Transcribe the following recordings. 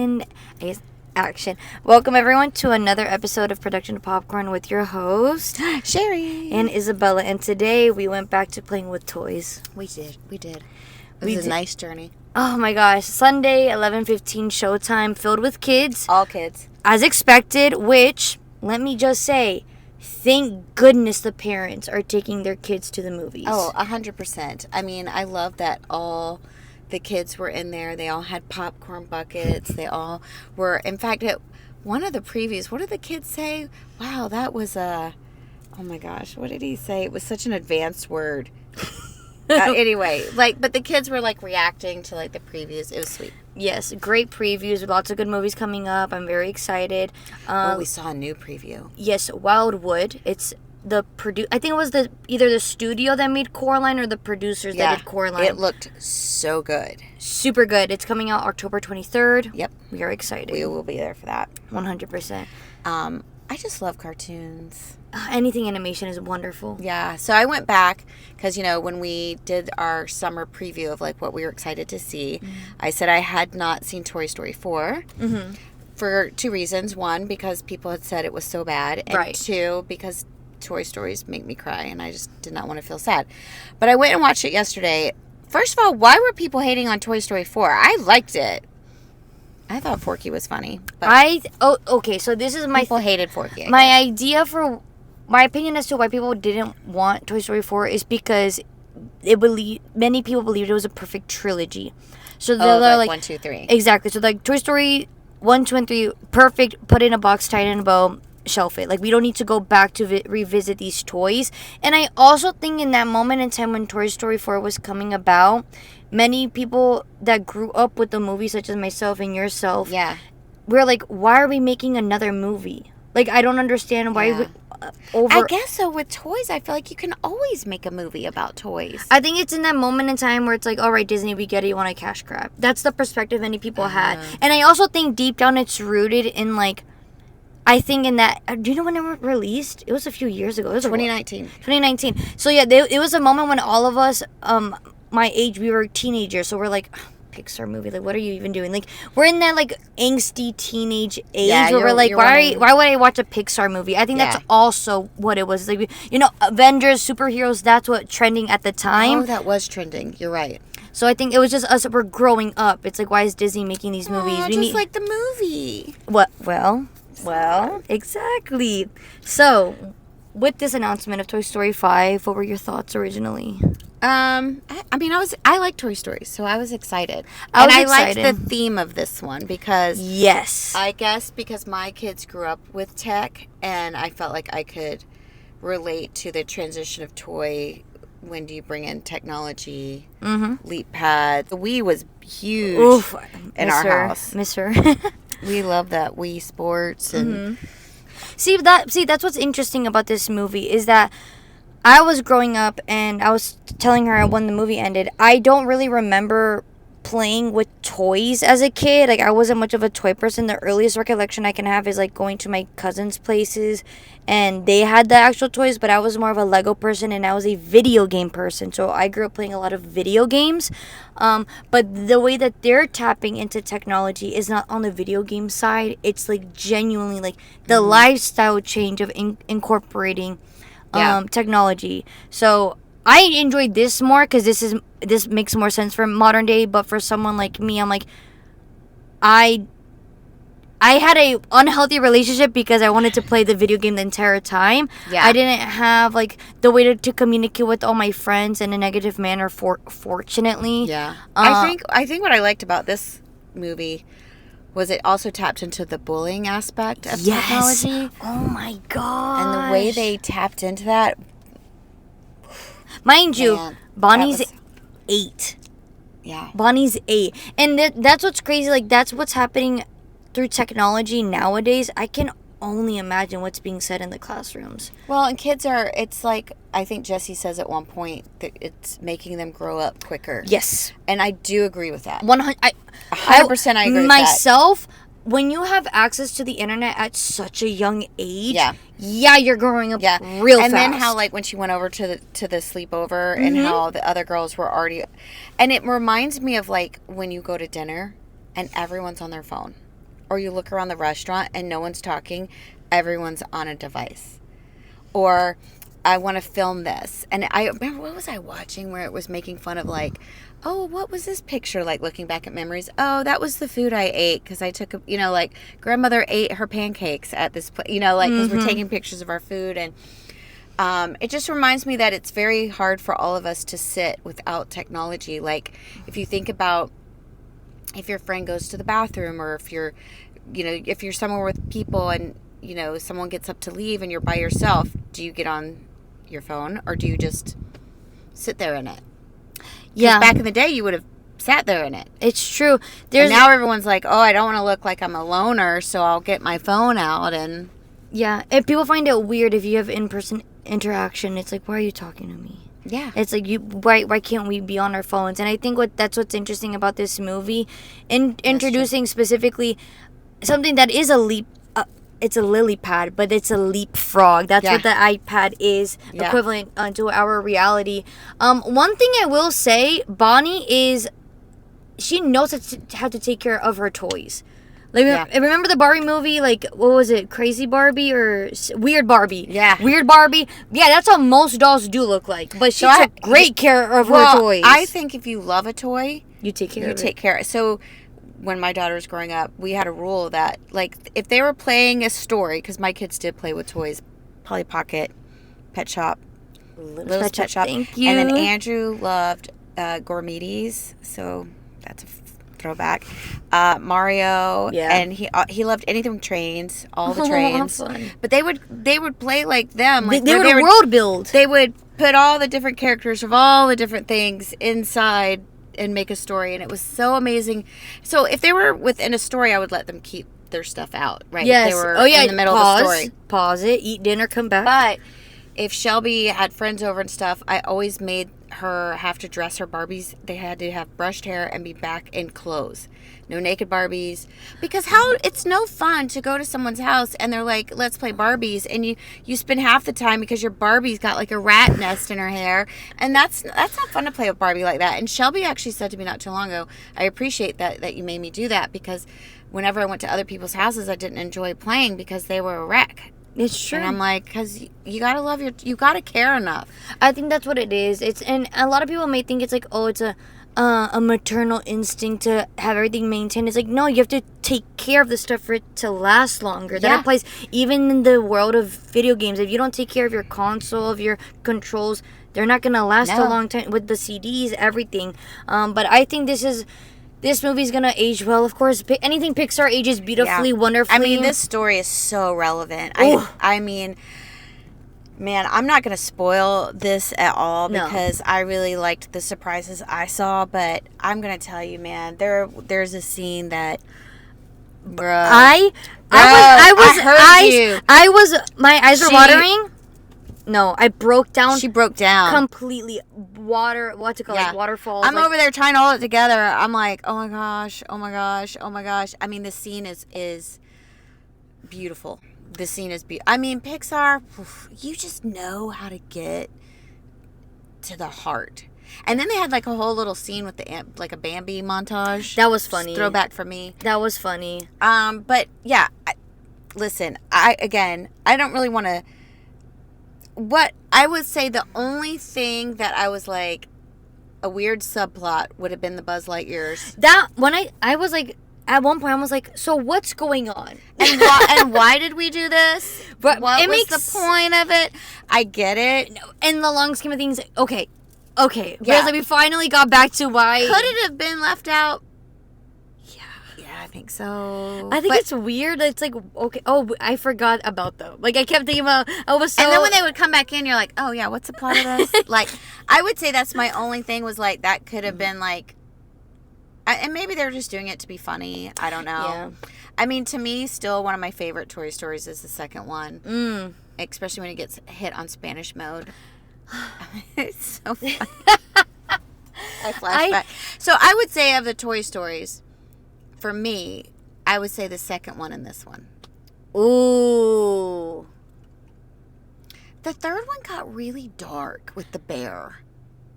And I guess action. Welcome everyone to another episode of Production Popcorn with your host Sherry and Isabella. And today we went back to playing with toys. We did. It was a nice journey. Oh my gosh. Sunday, 11:15 showtime, filled with kids. All kids. As expected, which, let me just say, thank goodness the parents are taking their kids to the movies. Oh, 100%. I mean, I love that all the kids were in there. They all had popcorn buckets. They all were, in fact, at one of the previews, what did the kids say? Wow, that was oh my gosh, what did he say? It was such an advanced word. Anyway, but the kids were reacting to the previews. It was sweet. Yes, great previews with lots of good movies coming up. I'm very excited. We saw a new preview. Yes, Wildwood. It's the I think it was either the studio that made Coraline or the producers that did Coraline. It looked so good. Super good. It's coming out October 23rd. Yep. We are excited. We will be there for that. 100%. I just love cartoons. Anything animation is wonderful. Yeah. So I went back because, when we did our summer preview of what we were excited to see, I said I had not seen Toy Story 4 for two reasons. One, because people had said it was so bad. And two, because Toy Stories make me cry and I just did not want to feel sad. But I went and watched it yesterday. First of all, why were people hating on Toy Story 4? I liked it. I thought Forky was funny. But okay, so this is my... People hated Forky. My opinion as to why people didn't want Toy Story 4 is because many people believed it was a perfect trilogy. So they're 1, 2, 3. Exactly. So Toy Story 1, 2, and 3, perfect, put in a box, tied in a bow, shelf it. We don't need to go back to revisit these toys. And I also think in that moment in time when Toy Story 4 was coming about, many people that grew up with the movie, such as myself and yourself, we're like, why are we making another movie? I don't understand why I guess so. With toys, I feel like you can always make a movie about toys. I think it's in that moment in time where it's all right, Disney, we get it, you want a cash grab. That's the perspective many people had. And I also think deep down it's rooted in I think in that, do you know when it was released? It was a few years ago. It was 2019. 2019. So yeah, it was a moment when all of us, my age, we were teenagers. So we're like, Pixar movie, what are you even doing? We're in that angsty teenage age where we're like, why would I watch a Pixar movie? I think that's also what it was. Avengers, superheroes, that's what trending at the time. Oh, that was trending. You're right. So I think it was just us that were growing up. It's why is Disney making these movies? We need like the movie. What? Well, exactly. So, with this announcement of Toy Story 5, what were your thoughts originally? I like Toy Story, so I was excited. I liked the theme of this one because... Yes. I guess because my kids grew up with tech, and I felt like I could relate to the transition of toy. When do you bring in technology? Leap pads. The Wii was huge in our house. Miss her. We love that Wii Sports and See that's what's interesting about this movie is that I was growing up and I was telling her when the movie ended, I don't really remember playing with toys as a kid. I wasn't much of a toy person. The earliest recollection I can have is going to my cousins' places and they had the actual toys, but I was more of a Lego person and I was a video game person. So I grew up playing a lot of video games. But the way that they're tapping into technology is not on the video game side. It's genuinely the lifestyle change of incorporating technology. So I enjoyed this more because this makes more sense for modern day. But for someone like me, I'm I had a unhealthy relationship because I wanted to play the video game the entire time. Yeah. I didn't have the way to communicate with all my friends in a negative manner. Fortunately, yeah. I think what I liked about this movie was it also tapped into the bullying aspect of technology. Oh my god! And the way they tapped into that. Mind you, Bonnie's 8. Yeah. Bonnie's 8. And that's what's crazy. That's what's happening through technology nowadays. I can only imagine what's being said in the classrooms. Well, and kids it's I think Jessie says at one point that it's making them grow up quicker. Yes. And I do agree with that. 100% I agree with that. Myself, when you have access to the internet at such a young age, you're growing up real fast. And then how when she went over to the sleepover and how the other girls were already, and it reminds me of when you go to dinner and everyone's on their phone. or you look around the restaurant and no one's talking, everyone's on a device. Or I want to film this. And I remember, what was I watching where it was making fun of like, oh, what was this picture like, looking back at memories? Oh, that was the food I ate because I took, like grandmother ate her pancakes at this place, like because we're taking pictures of our food. And it just reminds me that it's very hard for all of us to sit without technology. Like if you think about if your friend goes to the bathroom, or if you're somewhere with people and, someone gets up to leave and you're by yourself, do you get on your phone or do you just sit there in it? Yeah. Back in the day, you would have sat there in it. It's true. And now everyone's like, oh, I don't want to look like I'm a loner, so I'll get my phone out and... Yeah, and people find it weird if you have in-person interaction. It's like, why are you talking to me? Yeah. It's like, why can't we be on our phones? And I think that's what's interesting about this movie. Introducing specifically something that is a leap. It's a lily pad, but it's a leapfrog. That's what the iPad is, equivalent to our reality. One thing I will say, Bonnie she knows how to take care of her toys. Like, remember the Barbie movie? Like, what was it? Crazy Barbie or Weird Barbie? Yeah. Weird Barbie. Yeah, that's how most dolls do look like. But she took great care of her toys. I think if you love a toy, you take care of it. You take care. So, when my daughter was growing up, we had a rule that, like, if they were playing a story, because my kids did play with toys, Polly Pocket, Pet Shop, Littlest Pet Shop. Thank you. And then Andrew loved Gourmeties, so that's a throwback. Mario, and he loved anything with trains, all the trains. Fun. But they would play like them. Like they would world build. They would put all the different characters of all the different things inside and make a story, and it was so amazing. So if they were within a story, I would let them keep their stuff out, right? Yes. If they were in the middle of the story. Pause it, eat dinner, come back. But if Shelby had friends over and stuff, I always made her have to dress her Barbies. They had to have brushed hair and be back in clothes. No naked Barbies. Because it's no fun to go to someone's house and they're like, let's play Barbies. And you spend half the time because your Barbie's got like a rat nest in her hair. And that's not fun to play with Barbie like that. And Shelby actually said to me not too long ago, I appreciate that you made me do that, because whenever I went to other people's houses, I didn't enjoy playing because they were a wreck. It's true. And I'm like, because you gotta love you gotta care enough. I think that's what it is. And a lot of people may think it's like, oh, it's a maternal instinct to have everything maintained. It's like, no, you have to take care of the stuff for it to last longer. That applies even in the world of video games. If you don't take care of your console, of your controls, they're not gonna last a long time. With the CDs, everything. But I think this movie's gonna age well. Of course, anything Pixar ages beautifully, wonderfully. I mean, this story is so relevant. I mean, man, I'm not gonna spoil this at all because I really liked the surprises I saw. But I'm gonna tell you, man, there's a scene that, bruh, I was my eyes were watering. No, I broke down. She broke down completely. What's it called? Like waterfalls. I'm over there trying to hold it together. I'm like, oh my gosh, oh my gosh, oh my gosh. I mean, the scene is beautiful. The scene is beautiful. I mean, Pixar, you just know how to get to the heart. And then they had like a whole little scene with like a Bambi montage. That was funny. Throwback for me. That was funny. But yeah, listen. I don't really want to. What I would say, the only thing that I was like a weird subplot would have been the Buzz Lightyears. That when I was like, at one point I was like, so what's going on? And why did we do this? But what was the point of it? I get it. In the long scheme of things, okay. Because like, we finally got back to why. Could it have been left out? Yeah, I think so. I think it's weird. It's like, okay, oh, I forgot about them. Like, I kept thinking about, and then when they would come back in, you're like, oh yeah, what's the plot of this? Like, I would say that's my only thing, was like, that could have been like, and maybe they're just doing it to be funny. I don't know. Yeah. I mean, to me, still one of my favorite Toy Stories is the second one. Especially when it gets hit on Spanish mode. It's so funny. I flashback. So I would say, of the Toy Stories, for me, I would say the second one and this one. Ooh. The third one got really dark with the bear.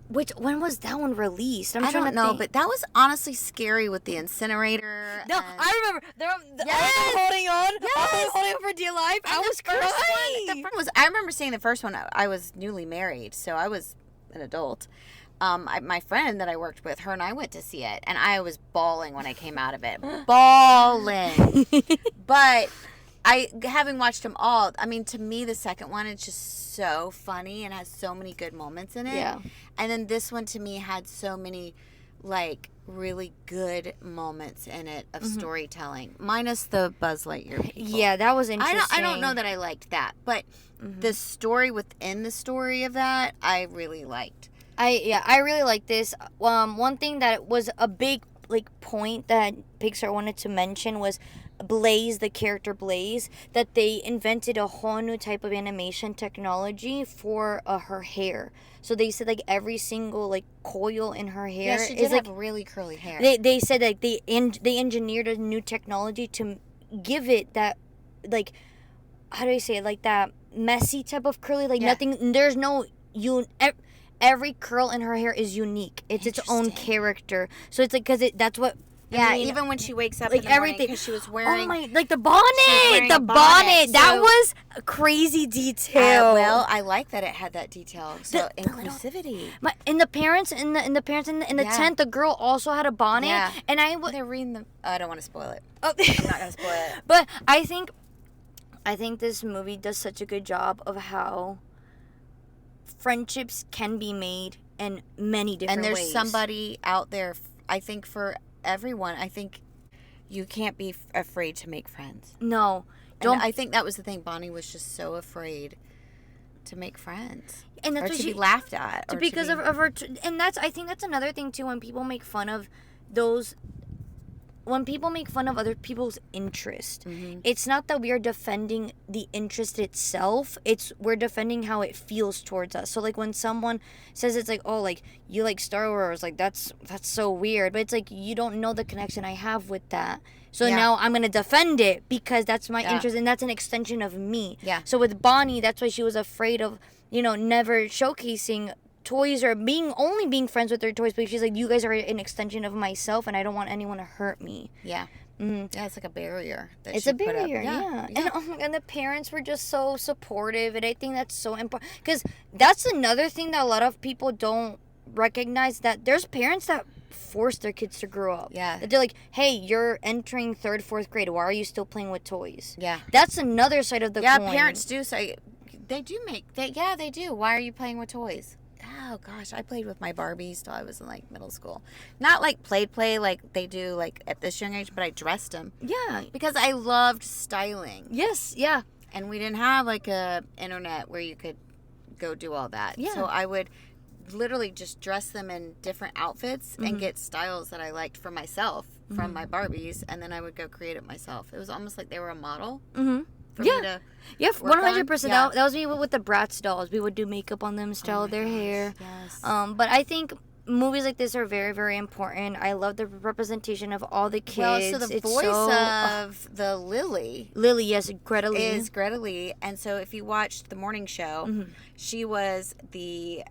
when was that one released? I don't know, but that was honestly scary with the incinerator. No, I remember. Yes! Holding on. Yes! Holding on for dear life. I was crying. I remember seeing the first one. I was newly married, so I was an adult. My friend that I worked with, her and I went to see it, and I was bawling when I came out of it. Bawling. But having watched them all, I mean, to me, the second one, it's just so funny and has so many good moments in it. Yeah. And then this one, to me, had so many, like, really good moments in it of storytelling. Minus the Buzz Lightyear people. Yeah, that was interesting. I don't know that I liked that. But the story within the story of that, I really liked. I really like this. One thing that was a big point that Pixar wanted to mention was Blaze, the character Blaze, that they invented a whole new type of animation technology for her hair. So they said every single coil in her hair she did have really curly hair. They said they engineered a new technology to give it that how do I say it, that messy type of curly nothing. There's no every curl in her hair is unique. It's its own character. So it's because that's what. Yeah, I mean, even when she wakes up in the morning, because she was wearing... Oh my, the bonnet! The bonnet! That was a crazy detail. Well, I like that it had that detail. So, inclusivity. In the parents in the tent, the girl also had a bonnet. Yeah. And they're reading the... I don't want to spoil it. Oh. I'm not going to spoil it. But I think this movie does such a good job of how friendships can be made in many different ways. And there's somebody out there, I think, for everyone. I think you can't be afraid to make friends. No. And I think that was the thing. Bonnie was just so afraid to make friends. And that's or to be laughed at. Because of her... And I think that's another thing, too, when people make fun of those... When people make fun of other people's interest, it's not that we are defending the interest itself. We're defending how it feels towards us. So when someone says it's you like Star Wars, that's so weird. But it's you don't know the connection I have with that. So now I'm gonna defend it because that's my interest and that's an extension of me. Yeah. So with Bonnie, that's why she was afraid of never showcasing toys or only being friends with their toys, but she's you guys are an extension of myself and I don't want anyone to hurt me. Yeah. Yeah, it's like a barrier. It's a barrier, yeah. And oh my God, the parents were just so supportive, and I think that's so important because that's another thing that a lot of people don't recognize, that there's parents that force their kids to grow up. Yeah. That they're hey, you're entering 3rd, 4th grade. Why are you still playing with toys? Yeah. That's another side of the coin. Yeah, parents do say, they do. Why are you playing with toys? Oh gosh, I played with my Barbies till I was in middle school. Not play like they do at this young age, but I dressed them. Yeah, because I loved styling. Yes, yeah. And we didn't have a internet where you could go do all that. Yeah. So I would literally just dress them in different outfits and get styles that I liked for myself from my Barbies, and then I would go create it myself. It was almost like they were a model. Mm-hmm. For me to 100%. Yeah. That was me with the Bratz dolls. We would do makeup on them, style their hair. Yes. But I think movies like this are very, very important. I love the representation of all the kids. Well, so the voice of the Lily, yes, Greta Lee. is Greta Lee. And so if you watched the morning show, she was the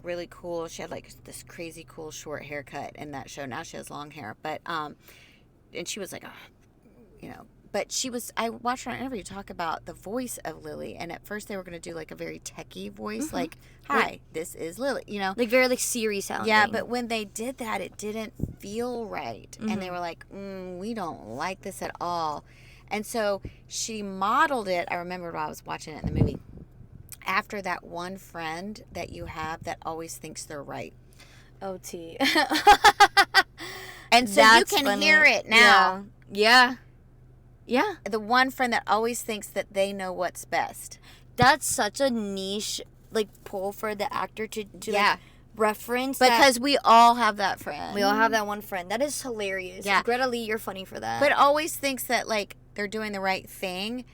really cool. She had this crazy cool short haircut in that show. Now she has long hair, but and she was But I watched her interview talk about the voice of Lily, and at first they were going to do a very techie voice, "Hi, this is Lily," very Siri sounding. Yeah, but when they did that, it didn't feel right, and they were like, "We don't like this at all," and so she modeled it. I remember when I was watching it in the movie, after that one friend that you have that always thinks they're right. OT. And so you can hear it now. Yeah. Yeah. The one friend that always thinks that they know what's best. That's such a niche, pull for the actor to reference. Because we all have that friend. We all have that one friend. That is hilarious. Yeah. Greta Lee, you're funny for that. But always thinks that, they're doing the right thing.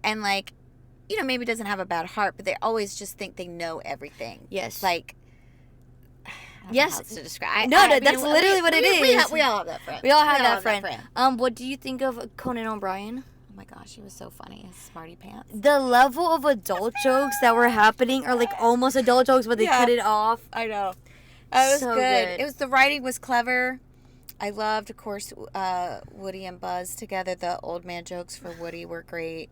And, maybe doesn't have a bad heart, but they always just think they know everything. Yes. Yes. To describe. That's literally what it is. We all have that friend. We all have that friend. What do you think of Conan O'Brien? Oh my gosh, he was so funny. His smarty pants. The level of adult jokes that were happening are like almost adult jokes, but they cut it off. I know. It was So good. good. It was, the writing was clever. I loved, of course, Woody and Buzz together. The old man jokes for Woody were great.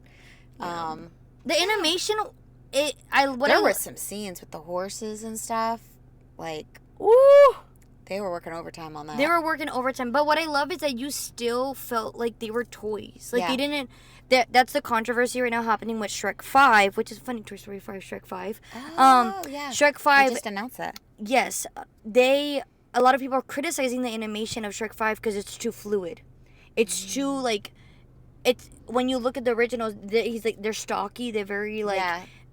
The animation, there were some scenes with the horses and stuff. Like, ooh, they were working overtime on that. they were working overtime. But what I love is that you still felt like they were toys. Like Yeah. they didn't. That's the controversy right now happening with Shrek 5, which is funny. Toy Story 5, Shrek 5. Oh, yeah. Shrek 5. They just announced that. Yes, a lot of people are criticizing the animation of Shrek 5 because it's too fluid. It's too, like, it's, when you look at the originals, they're stocky, they're very, like,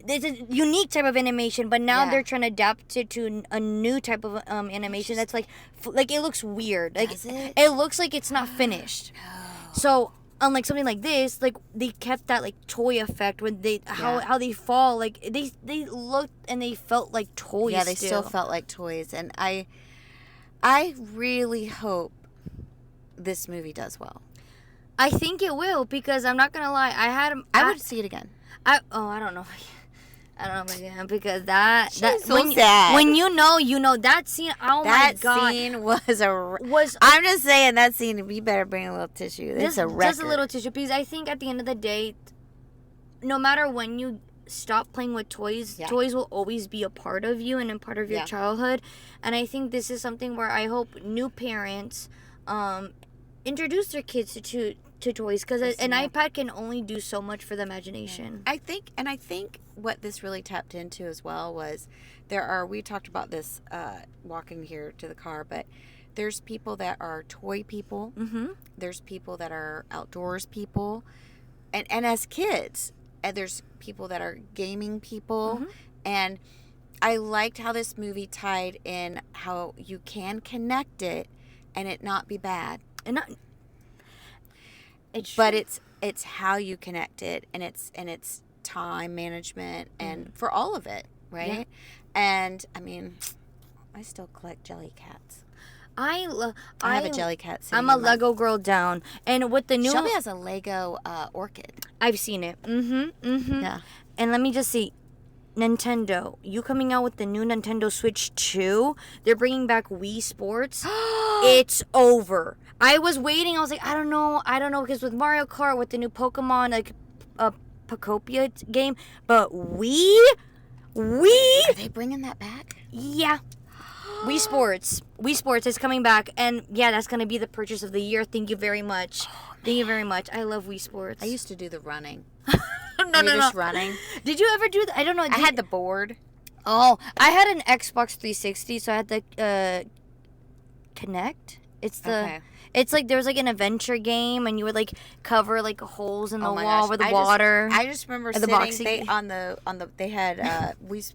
it's a unique type of animation, but now they're trying to adapt it to a new type of animation that's, like, it looks weird. Like, Does it? It looks like it's not finished. No. So, unlike something like this, like, they kept that, like, toy effect when how they fall, like, they looked and they felt like toys. Yeah, they still felt like toys, and I really hope this movie does well. I think it will, because I'm not gonna lie, I would see it again. I don't know. I don't know again, because that so when sad. When you know that scene. Oh my god, that scene was. I'm just saying, that scene. You better bring a little tissue. It's a record. Just a little tissue, because I think at the end of the day, no matter when you stop playing with toys, toys will always be a part of you and a part of your childhood. And I think this is something where I hope new parents introduce their kids to toys, because an iPad can only do so much for the imagination. I think what this really tapped into as well was we talked about this walking here to the car, but there's people that are toy people. Mm-hmm. There's people that are outdoors people, and as kids, and there's people that are gaming people. Mm-hmm. And I liked how this movie tied in how you can connect it and it not be bad. And not, it's how you connect it, and it's time management, and for all of it, right? Yeah. And I mean, I still collect jelly cats. I have a jelly cat. I'm a Lego girl down, and with the new Shelby has a Lego orchid. I've seen it. Yeah. And let me just see, Nintendo, you coming out with the new Nintendo Switch 2? They're bringing back Wii Sports. It's over. I was waiting. I was like, I don't know, because with Mario Kart, with the new Pokemon, like Pocopia game, but Wii, Are they bringing that back? yeah. Wii Sports is coming back, and yeah, that's gonna be the purchase of the year. Thank you very much. Thank you very much. I love Wii Sports. I used to do the running. no. Just running. Did you ever do that? I don't know. I had the board. Oh, I had an Xbox 360, so I had the Connect. It's like there was like an adventure game, and you would like cover like holes in the wall with water. I just remember the sitting boxing. on the they had Wii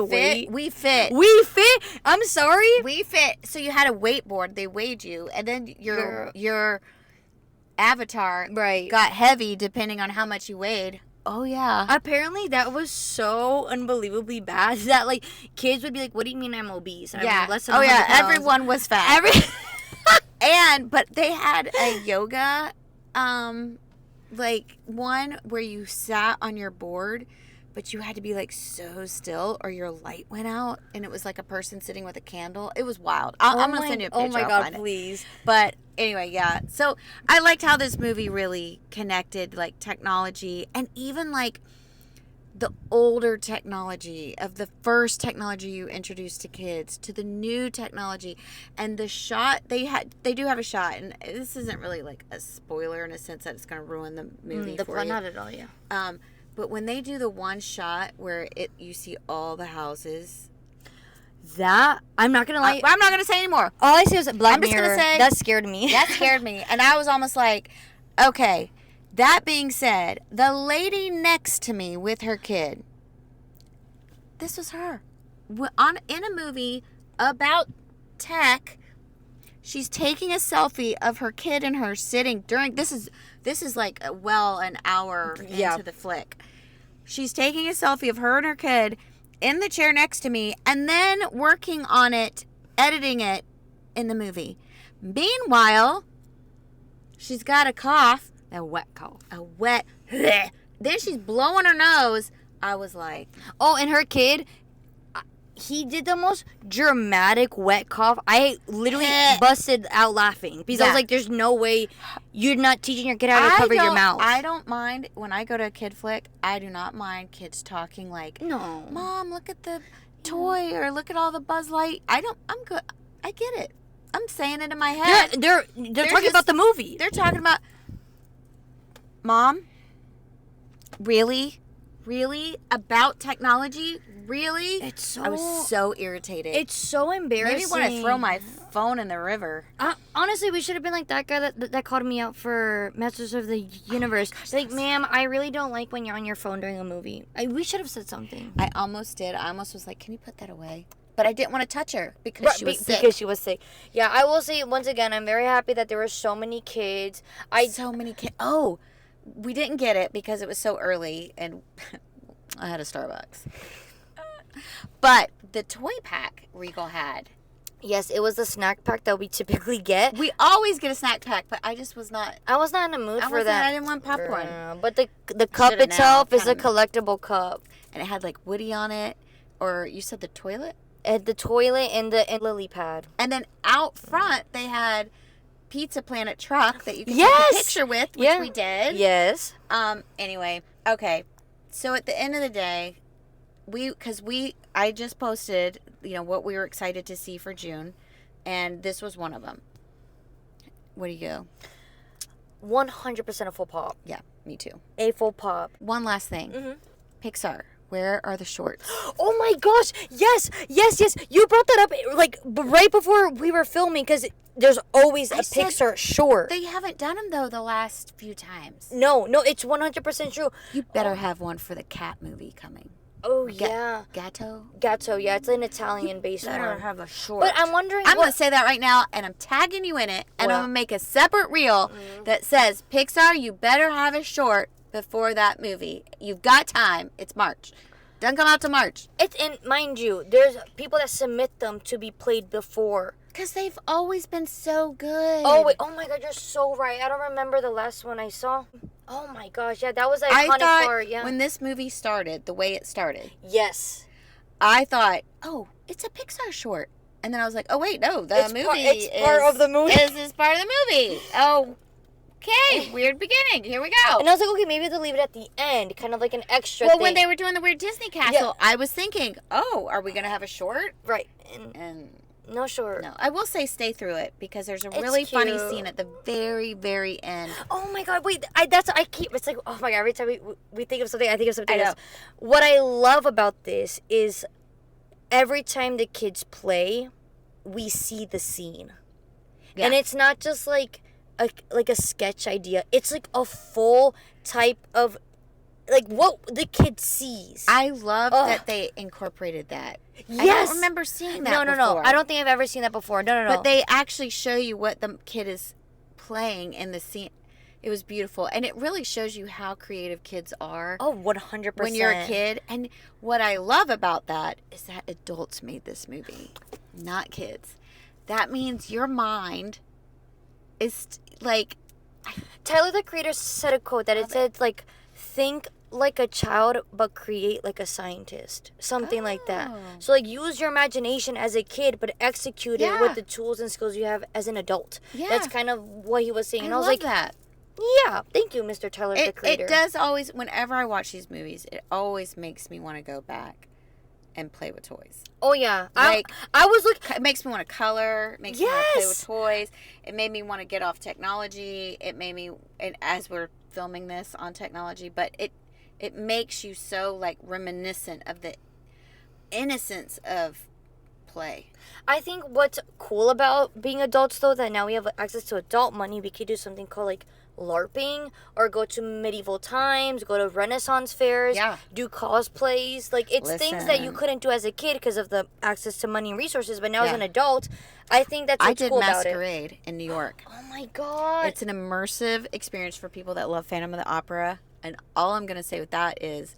Fit. We Fit. I'm sorry. We Fit. So you had a weight board. They weighed you, and then your avatar got heavy depending on how much you weighed. Oh yeah. Apparently that was so unbelievably bad that like kids would be like, "What do you mean I'm obese?" Yeah. Less than 100 pounds. Everyone was fat. But they had a yoga, like one where you sat on your board, but you had to be like so still or your light went out, and it was like a person sitting with a candle. It was wild. I'm gonna send you a picture. Oh my god, please. But anyway, yeah. So I liked how this movie really connected like technology, and even like the older technology of the first technology you introduced to kids to the new technology, and the shot they do have a shot, and this isn't really like a spoiler in a sense that it's going to ruin the movie for you. Not at all, yeah. But when they do the one shot where you see all the houses, that I'm not gonna lie. I'm not gonna say anymore. All I see was Black Mirror. Just gonna say that scared me. That scared me, and I was almost like, okay. That being said, the lady next to me with her kid, this was her. In a movie about tech, she's taking a selfie of her kid and her sitting during, this is like an hour into the flick. She's taking a selfie of her and her kid in the chair next to me, and then working on it, editing it in the movie. Meanwhile, she's got a cough, A wet cough. A wet. Then she's blowing her nose. I was like, oh, and her kid, he did the most dramatic wet cough. I literally busted out laughing because I was like, there's no way you're not teaching your kid how to cover your mouth. I don't mind when I go to a kid flick. I do not mind kids talking like, no, Mom, look at the toy or look at all the Buzz Light. I'm good. I get it. I'm saying it in my head. They're talking about the movie. They're talking about, Mom, really? About technology? Really? I was so irritated. It's so embarrassing. Maybe want to throw my phone in the river. Honestly, we should have been like that guy that called me out for Masters of the Universe. Oh gosh, like, ma'am, I really don't like when you're on your phone during a movie. We should have said something. I almost did. I almost was like, can you put that away? But I didn't want to touch her because she was sick. Because she was sick. Yeah, I will say, once again, I'm very happy that there were so many kids. So many kids. Oh, we didn't get it because it was so early and I had a Starbucks. But the toy pack Regal had. Yes, it was the snack pack that we typically get. We always get a snack pack, but I just was not. I was not in the mood for that. I didn't want popcorn. But the cup itself is a collectible cup. And it had like Woody on it. Or you said the toilet? At the toilet and lily pad. And then out front, they had Pizza Planet truck that you could take a picture with, which we did. Yes. Anyway, okay. So at the end of the day, I just posted, what we were excited to see for June, and this was one of them. What do you go? 100% a full pop. Yeah, me too. A full pop. One last thing. Mm-hmm. Pixar. Where are the shorts? Oh my gosh! Yes. You brought that up like right before we were filming because there's always a Pixar short. They haven't done them though the last few times. No, it's 100% true. You better have one for the cat movie coming. Oh yeah, Gatto. Yeah, it's an Italian-based one. Better have a short. But I'm wondering. I'm gonna say that right now, and I'm tagging you in it, and I'm gonna make a separate reel that says Pixar. You better have a short before that movie. You've got time. It's March. Doesn't come out to March. And mind you, there's people that submit them to be played before. Because they've always been so good. Oh, wait. Oh, my God. You're so right. I don't remember the last one I saw. Oh, my gosh. Yeah, that was an iconic part. Yeah. When this movie started, the way it started. Yes. I thought, oh, it's a Pixar short. And then I was like, oh, wait, no. It's part of the movie. This is part of the movie. Oh, okay. Weird beginning. Here we go. And I was like, okay, maybe they'll leave it at the end. Kind of like an extra thing. Well, when they were doing the Weird Disney Castle, I was thinking, oh, are we going to have a short? Right. And no short. No, I will say stay through it because there's a really funny scene at the very, very end. Oh my God! Wait, it's like, oh my God! Every time we think of something, I think of something else. What I love about this is every time the kids play, we see the scene, and it's not just like a sketch idea. It's like a full type of like what the kid sees. I love that they incorporated that. Yes. I don't remember seeing that before. No. I don't think I've ever seen that before. No. But they actually show you what the kid is playing in the scene. It was beautiful. And it really shows you how creative kids are. Oh, 100%. When you're a kid. And what I love about that is that adults made this movie, not kids. That means your mind is like... Tyler, the creator, said a quote that it said, like, think like a child but create like a scientist, something like that. So like use your imagination as a kid but execute it with the tools and skills you have as an adult. That's kind of what he was saying. And I was like, that. Yeah, thank you, Mr. Tyler, the creator. It does always, whenever I watch these movies, it always makes me want to go back and play with toys. Oh yeah, like I was looking. It makes me want to color. Makes me want to play with toys. It made me want to get off technology. It made me, and as we're filming this on technology, but it makes you so like reminiscent of the innocence of play. I think what's cool about being adults though, that now we have access to adult money, we could do something called like LARPing, or go to medieval times, go to Renaissance fairs, do cosplays. Like it's things that you couldn't do as a kid because of the access to money and resources, but now as an adult, I think that's what's cool about it. I did Masquerade in New York. Oh my God. It's an immersive experience for people that love Phantom of the Opera, and all I'm going to say with that is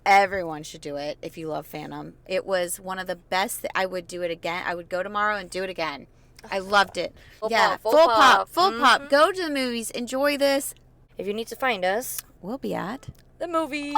everyone should do it if you love Phantom. It was one of the best. I would do it again. I would go tomorrow and do it again. I loved it. Full pop. Go to the movies. Enjoy this. If you need to find us, We'll be at the movies.